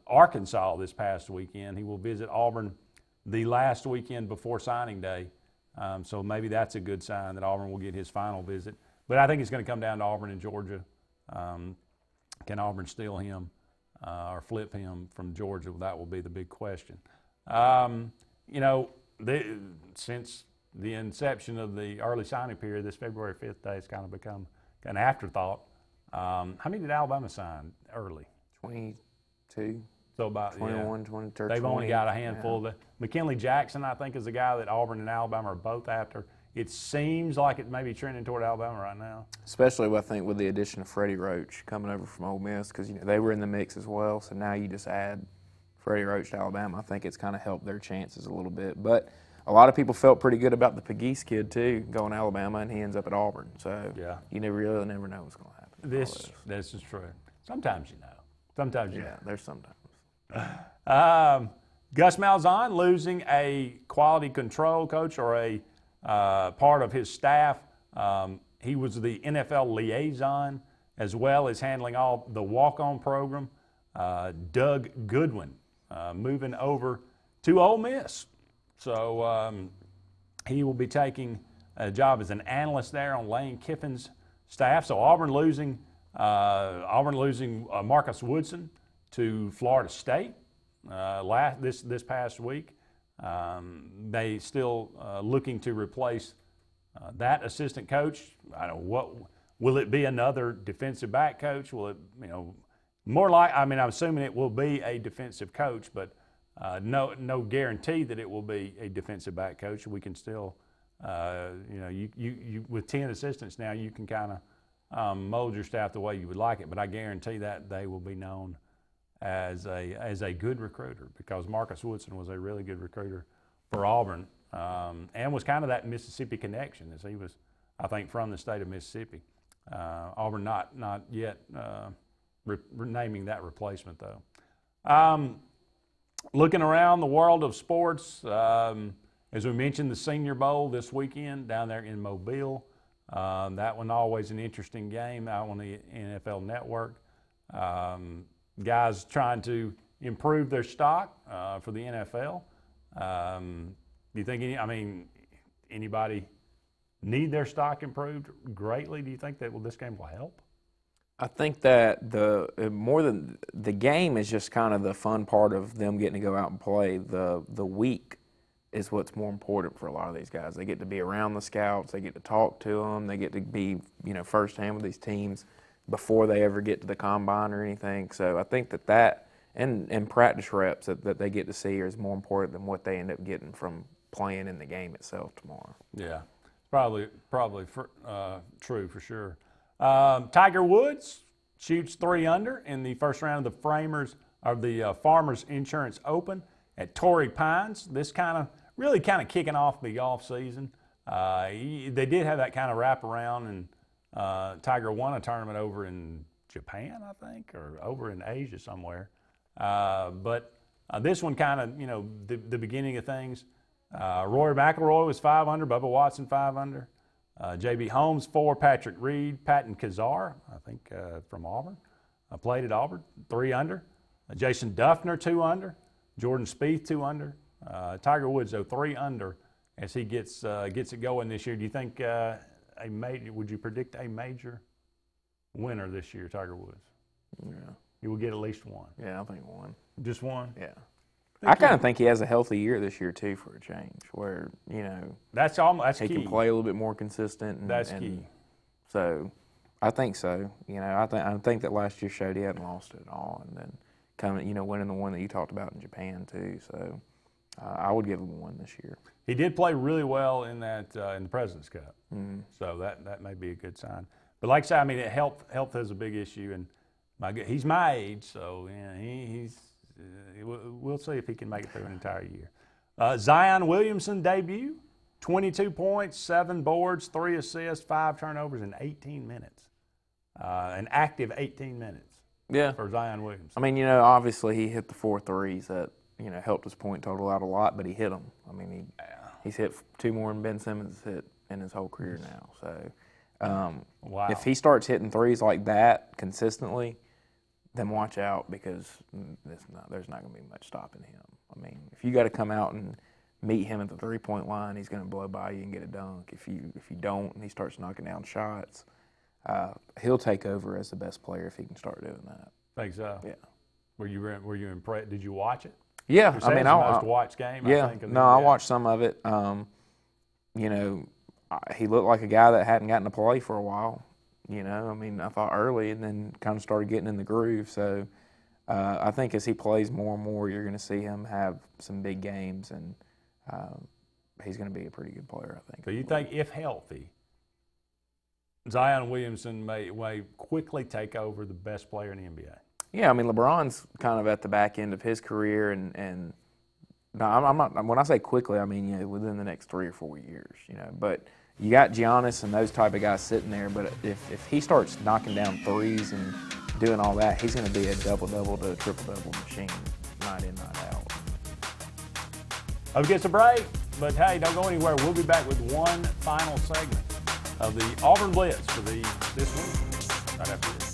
Arkansas this past weekend. He will visit Auburn the last weekend before signing day. So maybe that's a good sign that Auburn will get his final visit. But I think it's going to come down to Auburn and Georgia. Can Auburn steal him or flip him from Georgia? That will be the big question. Since the inception of the early signing period, this February 5th day has kind of become an afterthought. How many did Alabama sign early? 22. So about 21, 20, 30. They've only got a handful. Yeah. McKinley Jackson, I think, is the guy that Auburn and Alabama are both after. It seems like it may be trending toward Alabama right now. Especially, I think, with the addition of Freddie Roach coming over from Ole Miss, because they were in the mix as well. So now you just add Freddie Roach to Alabama. I think it's kind of helped their chances a little bit. But a lot of people felt pretty good about the Pegues kid too, going to Alabama, and he ends up at Auburn. So yeah, you really never know what's going to happen. This is true. Sometimes you know. Sometimes you know. Yeah, there's sometimes. Gus Malzahn losing a quality control coach or a part of his staff. He was the NFL liaison as well as handling all the walk-on program. Doug Goodwin moving over to Ole Miss. So he will be taking a job as an analyst there on Lane Kiffin's staff. So Auburn losing Marcus Woodson to Florida State this past week. They still looking to replace that assistant coach. I don't know what will it be, another defensive back coach? Will it, more like, I'm assuming it will be a defensive coach, but no guarantee that it will be a defensive back coach. We can still, you with 10 assistants now, you can kind of mold your staff the way you would like it. But I guarantee that they will be known as a good recruiter, because Marcus Woodson was a really good recruiter for Auburn and was kind of that Mississippi connection, as he was, I think, from the state of Mississippi. Auburn not yet naming that replacement, though. Looking around the world of sports, as we mentioned, the Senior Bowl this weekend down there in Mobile. That one always an interesting game out on the NFL Network. Guys trying to improve their stock for the NFL. Do you think anybody need their stock improved greatly? Do you think that this game will help? I think that more than the game is just kind of the fun part of them getting to go out and play. The week is what's more important for a lot of these guys. They get to be around the scouts. They get to talk to them. They get to be, firsthand with these teams before they ever get to the combine or anything. So I think that and practice reps that they get to see is more important than what they end up getting from playing in the game itself tomorrow. Yeah, probably true for sure. Tiger Woods shoots 3 under in the first round of the Farmers Insurance Open at Torrey Pines. This really kicking off the golf season. They did have that kind of wraparound, and Tiger won a tournament over in Japan, I think, or over in Asia somewhere. But this one the beginning of things. Rory McIlroy was 5 under, Bubba Watson 5 under. J.B. Holmes 4, Patrick Reed, Patton Kizzar, I think from Auburn, played at Auburn, 3 under. Jason Duffner 2 under. Jordan Spieth 2 under. Tiger Woods, though, 3 under as he gets it going this year. Do you think would you predict a major winner this year, Tiger Woods? Yeah. He will get at least one. Yeah, I think one. Just one? Yeah. I kind of think he has a healthy year this year, too, for a change, where, that's he key. can play a little bit more consistent. That's key. So I think so. I think that last year showed he hadn't lost it at all. And then winning the one that you talked about in Japan, too. So I would give him one this year. He did play really well in that in the President's Cup. Mm-hmm. So that may be a good sign. But like I said, health is a big issue. And he's my age, so he's we'll see if he can make it through an entire year. Zion Williamson debut, 22 points, 7 boards, 3 assists, 5 turnovers in 18 minutes. An active 18 minutes. Yeah. For Zion Williamson. Obviously he hit the 4 threes that helped his point total out a lot, but he hit them. He's hit 2 more than Ben Simmons hit in his whole career now. So wow. If he starts hitting threes like that consistently, then watch out, because there's not going to be much stopping him. If you got to come out and meet him at the 3-point line, he's going to blow by you and get a dunk. If you don't and he starts knocking down shots, he'll take over as the best player if he can start doing that. Think so? Yeah. Were you impressed? Did you watch it? Yeah, I the most watched game. Yeah, I think, I watched some of it. He looked like a guy that hadn't gotten to play for a while. I thought early, and then kind of started getting in the groove. So I think as he plays more and more, you're going to see him have some big games, and he's going to be a pretty good player, I think. So you think, if healthy, Zion Williamson may quickly take over the best player in the NBA? Yeah, LeBron's kind of at the back end of his career, and no, I'm not. When I say quickly, within the next 3 or 4 years. But you got Giannis and those type of guys sitting there. But if he starts knocking down threes and doing all that, he's going to be a double-double to a triple-double machine, night in, night out. Hope it gets a break, but hey, don't go anywhere. We'll be back with one final segment of the Auburn Blitz for this week right after this.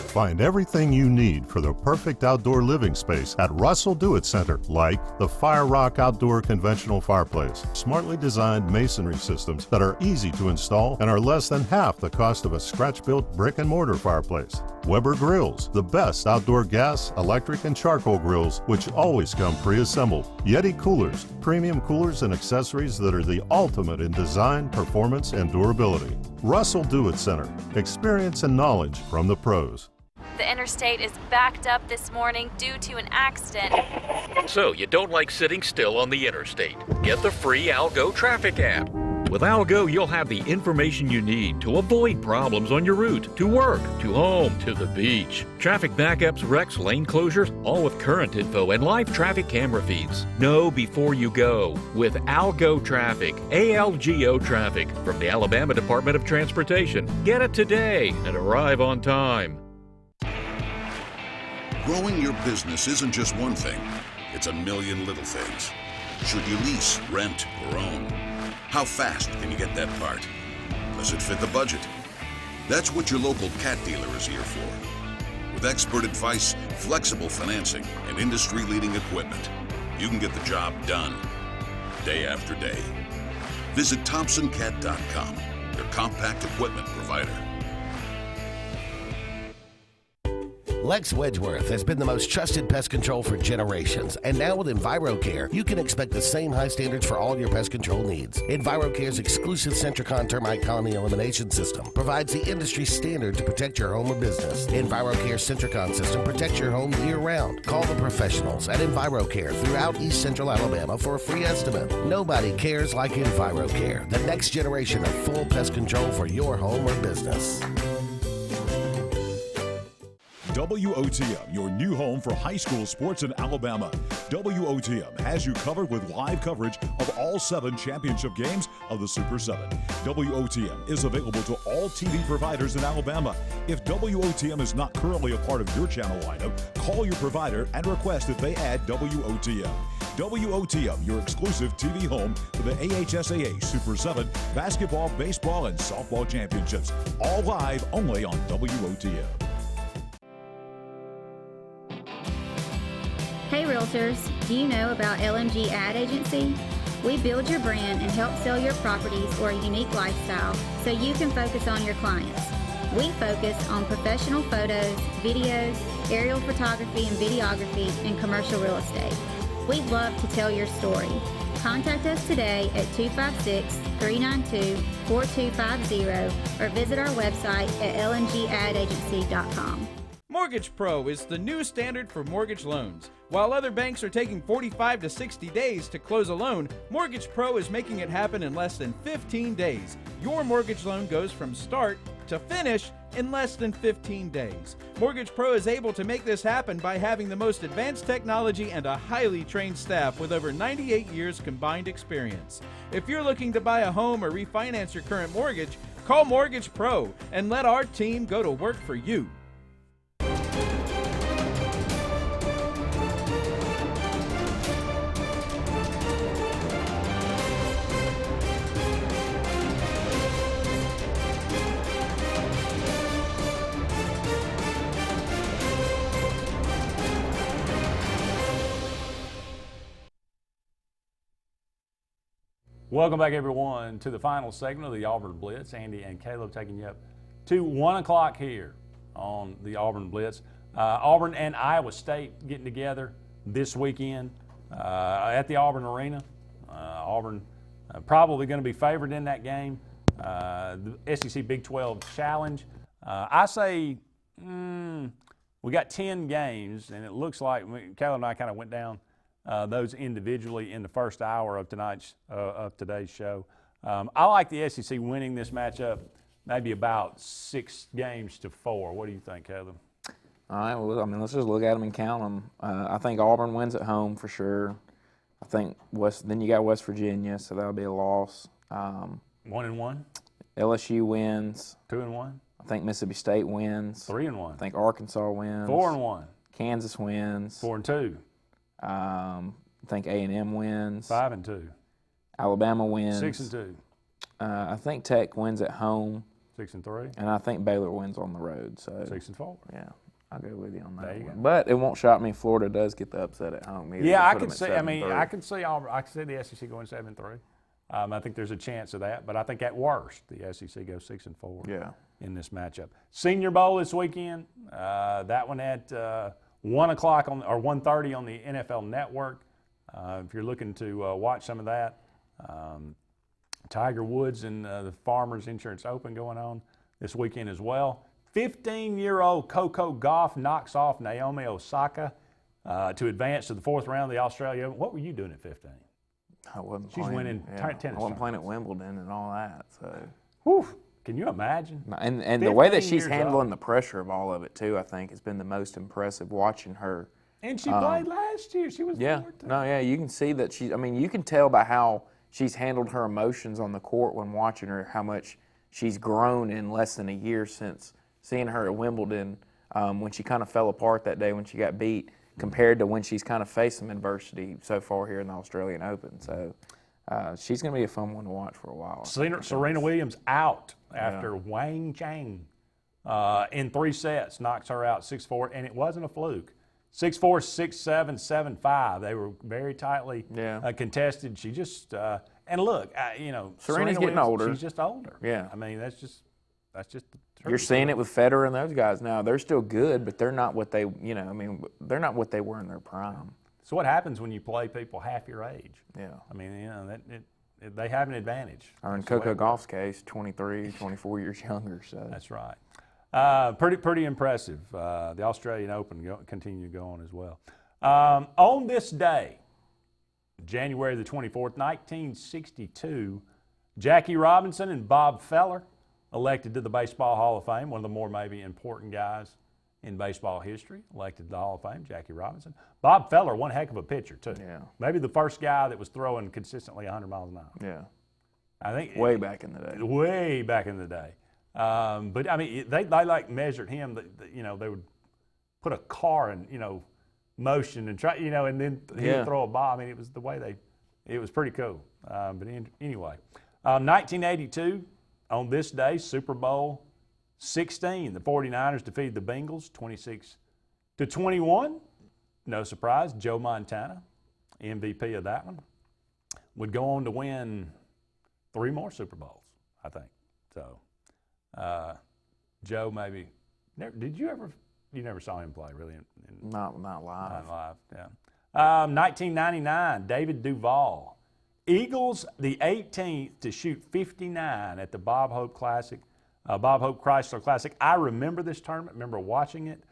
Find everything you need for the perfect outdoor living space at Russell Do-It Center, like the Fire Rock Outdoor Conventional Fireplace. Smartly designed masonry systems that are easy to install and are less than half the cost of a scratch-built brick and mortar fireplace. Weber Grills, the best outdoor gas, electric, and charcoal grills, which always come pre-assembled. Yeti Coolers, premium coolers and accessories that are the ultimate in design, performance, and durability. Russell Do-It Center, experience and knowledge from the pros. The interstate is backed up this morning due to an accident. So you don't like sitting still on the interstate? Get the free Algo traffic app. With Algo, you'll have the information you need to avoid problems on your route, to work, to home, to the beach. Traffic backups, wrecks, lane closures, all with current info and live traffic camera feeds. Know before you go with Algo Traffic, ALGO Traffic, from the Alabama Department of Transportation. Get it today and arrive on time. Growing your business isn't just one thing, it's a million little things. Should you lease, rent, or own? How fast can you get that part? Does it fit the budget? That's what your local Cat dealer is here for. With expert advice, flexible financing, and industry-leading equipment, you can get the job done, day after day. Visit ThompsonCat.com, your compact equipment provider. Lex Wedgeworth has been the most trusted pest control for generations, and now with EnviroCare, you can expect the same high standards for all your pest control needs. EnviroCare's exclusive Centricon termite colony elimination system provides the industry standard to protect your home or business. EnviroCare's Centricon system protects your home year-round. Call the professionals at EnviroCare throughout East Central Alabama for a free estimate. Nobody cares like EnviroCare, the next generation of full pest control for your home or business. WOTM, your new home for high school sports in Alabama. WOTM has you covered with live coverage of all 7 championship games of the Super 7. WOTM is available to all TV providers in Alabama. If WOTM is not currently a part of your channel lineup, call your provider and request that they add WOTM. WOTM, your exclusive TV home for the AHSAA Super 7 basketball, baseball, and softball championships. All live only on WOTM. Hey Realtors, do you know about LMG Ad Agency? We build your brand and help sell your properties or a unique lifestyle so you can focus on your clients. We focus on professional photos, videos, aerial photography and videography, and commercial real estate. We'd love to tell your story. Contact us today at 256-392-4250 or visit our website at lmgadagency.com. Mortgage Pro is the new standard for mortgage loans. While other banks are taking 45 to 60 days to close a loan, Mortgage Pro is making it happen in less than 15 days. Your mortgage loan goes from start to finish in less than 15 days. Mortgage Pro is able to make this happen by having the most advanced technology and a highly trained staff with over 98 years combined experience. If you're looking to buy a home or refinance your current mortgage, call Mortgage Pro and let our team go to work for you. Welcome back, everyone, to the final segment of the Auburn Blitz. Andy and Caleb taking you up to 1 o'clock here on the Auburn Blitz. Auburn and Iowa State getting together this weekend at the Auburn Arena. Auburn probably going to be favored in that game. The SEC Big 12 Challenge. I say we got 10 games, and it looks like Caleb and I kind of went down those individually in the first hour of today's show. I like the SEC winning this matchup, maybe about 6-4. What do you think, Caleb? All right. Well, I mean, let's just look at them and count them. I think Auburn wins at home for sure. I think then you got West Virginia, so that'll be a loss. 1-1. LSU wins. 2-1. I think Mississippi State wins. 3-1. I think Arkansas wins. 4-1. Kansas wins. 4-2. I think A&M wins. 5-2. Alabama wins. 6-2. I think Tech wins at home. 6-3. And I think Baylor wins on the road. So 6-4. Yeah, I'll go with you on that there you one. go. But it won't shock me if Florida does get the upset at home either. Yeah, I could see. I mean, I could see the SEC going 7-3. I think there's a chance of that, but I think at worst the SEC goes 6-4. Yeah. In this matchup. Senior Bowl this weekend. That one at 1 o'clock or 1:30 on the NFL Network. If you're looking to watch some of that, Tiger Woods and the Farmers Insurance Open going on this weekend as well. 15-year-old Coco Gauff knocks off Naomi Osaka to advance to the 4th round of the Australia Open. What were you doing at 15? I wasn't She's playing, winning tennis. I wasn't playing at Wimbledon and all that. So. Whew. Can you imagine? And the way that she's handling the pressure of all of it, too, I think, has been the most impressive watching her. And she played last year. She was 14. No, yeah, you can see that she, I mean, you can tell by how she's handled her emotions on the court when watching her, how much she's grown in less than a year since seeing her at Wimbledon when she kind of fell apart that day when she got beat compared to when she's kind of faced some adversity so far here in the Australian Open. So she's going to be a fun one to watch for a while. Serena Williams out after Wang Chang in 3 sets, knocks her out 6-4, and it wasn't a fluke. 6-4, 6-7, 7-5. They were very tightly contested. She just and look, Serena's getting older. She's just older. Yeah, I mean that's just the You're seeing it with Federer and those guys now. They're still good, but they're not what they, they're not what they were in their prime. So what happens when you play people half your age? Yeah. I mean, they have an advantage. Or in Coco Gauff's case, 23, 24 years younger. So that's right. Pretty impressive. The Australian Open continue to go on as well. On this day, January the 24th, 1962, Jackie Robinson and Bob Feller elected to the Baseball Hall of Fame, one of the more maybe important guys in baseball history, elected to the Hall of Fame, Jackie Robinson. Bob Feller, one heck of a pitcher, too. Yeah. Maybe the first guy that was throwing consistently 100 miles an hour. Yeah. I think way back in the day. Way back in the day. But, I mean, they like measured him, they would put a car in, motion and try, and then he would throw a ball. I mean, it was the way it was pretty cool. But anyway, 1982, on this day, Super Bowl 16, the 49ers defeated the Bengals 26-21. No surprise, Joe Montana, MVP of that one, would go on to win 3 more Super Bowls, I think. So, Joe maybe, you never saw him play, really? Not live. Not live, yeah. 1999, David Duval. Eagles, the 18th to shoot 59 at the Bob Hope Chrysler Classic. I remember this tournament, remember watching it.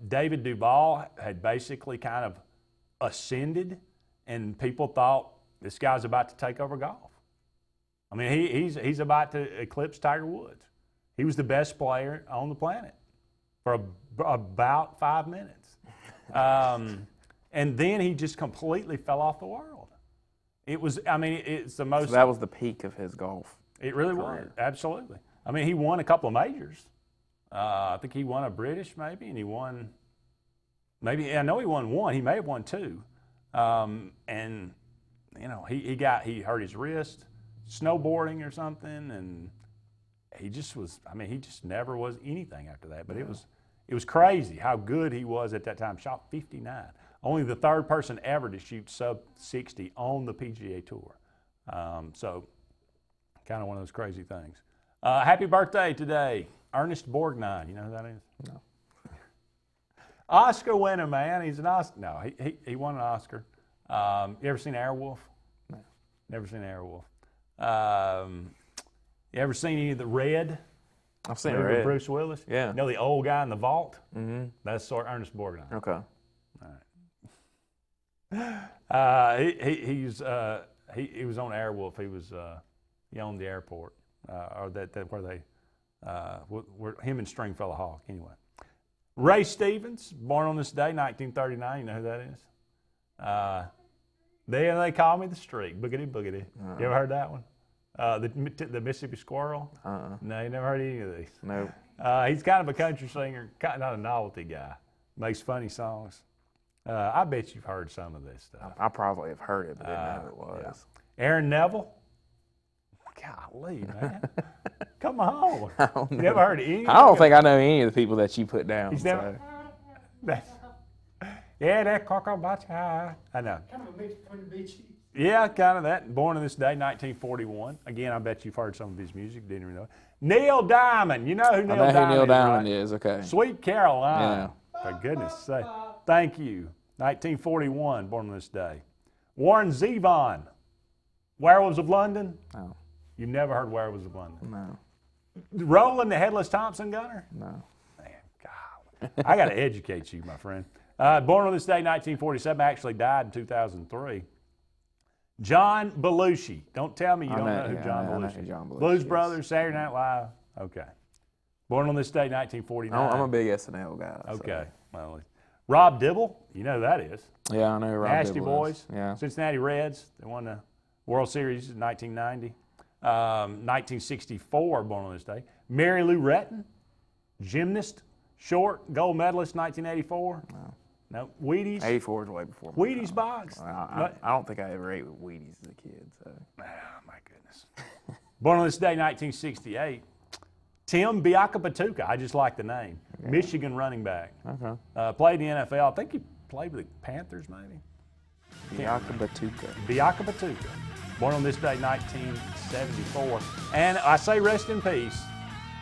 David Duval had basically kind of ascended, and people thought this guy's about to take over golf. I mean, he's about to eclipse Tiger Woods. He was the best player on the planet for about 5 minutes. And then he just completely fell off the world. It's the most. So that was the peak of his golf. It really was, absolutely. I mean, he won a couple of majors. I think he won a British maybe, and he won, I know he won 1. He may have won 2. And, he hurt his wrist, snowboarding or something, and he just never was anything after that. But it was crazy how good he was at that time. Shot 59. Only the 3rd person ever to shoot sub 60 on the PGA Tour. So kind of one of those crazy things. Happy birthday today, Ernest Borgnine. You know who that is? No. Oscar winner, man. He's an Oscar. No, he won an Oscar. You ever seen Airwolf? No. Never seen Airwolf. You ever seen any of the Red? I've seen Red Red. with Bruce Willis? Yeah. You know the old guy in the vault? Mm-hmm. That's Ernest Borgnine. Okay. He was on Airwolf. He owned the airport, or that where they were him and Stringfellow Hawk. Anyway, Ray Stevens, born on this day, 1939. You know who that is? They call me the Streak, boogity boogity. You ever heard that one? The Mississippi Squirrel. No, you never heard any of these. No. He's kind of a country singer, not a novelty guy. Makes funny songs. I bet you've heard some of this stuff. I probably have heard it, but didn't know who it was. Yeah. Aaron Neville. Golly, man. Come on. You never heard of any? I don't think I know any of the people that you put down. He's never. Yeah, that Cocobacha. I know. Kind of a mix between the Beach Boys. Yeah, kind of that. Born on this day, 1941. Again, I bet you've heard some of his music. Didn't even know it. Neil Diamond. You know who Neil Diamond is? I know who Neil Diamond right? is. Okay. Sweet Caroline. Yeah. For goodness sake. Thank you. 1941, born on this day. Warren Zevon. Werewolves of London? No. You've never heard Werewolves of London? No. Roland the Headless Thompson Gunner? No. Man, God. I got to educate you, my friend. Born on this day, 1947, actually died in 2003. John Belushi. Don't tell me you don't know who John Belushi is. Blues Brothers, Saturday Night Live. Okay. Born on this day, 1949. I'm a big SNL guy. Okay. Well, Rob Dibble, you know who that is. Yeah, I know who Rob Nasty Dibble Boys. is. Yeah. Cincinnati Reds. They won the World Series in 1990. 1964, born on this day. Mary Lou Retton, gymnast, short, gold medalist, 1984. No. Wheaties. 84 is way before. Wheaties box. I don't think I ever ate with Wheaties as a kid. So. Oh, my goodness. Born on this day, 1968. Tim Biakapatuka. I just like the name. Okay. Michigan running back. Okay. Played in the NFL. I think he played with the Panthers, maybe. Biakapatuka. Born on this day, 1974. And I say rest in peace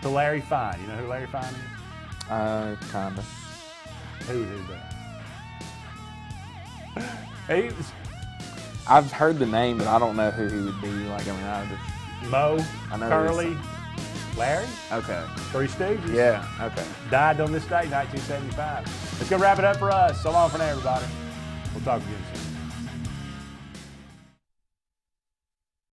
to Larry Fine. You know who Larry Fine is? Kinda. Who is that? I've heard the name, but I don't know who he would be. Like, I mean, Mo, I know Curly, Larry? Okay. Three Stooges? Yeah, okay. Died on this day, 1975. Let's go wrap it up for us. So long for now, everybody. We'll talk again soon.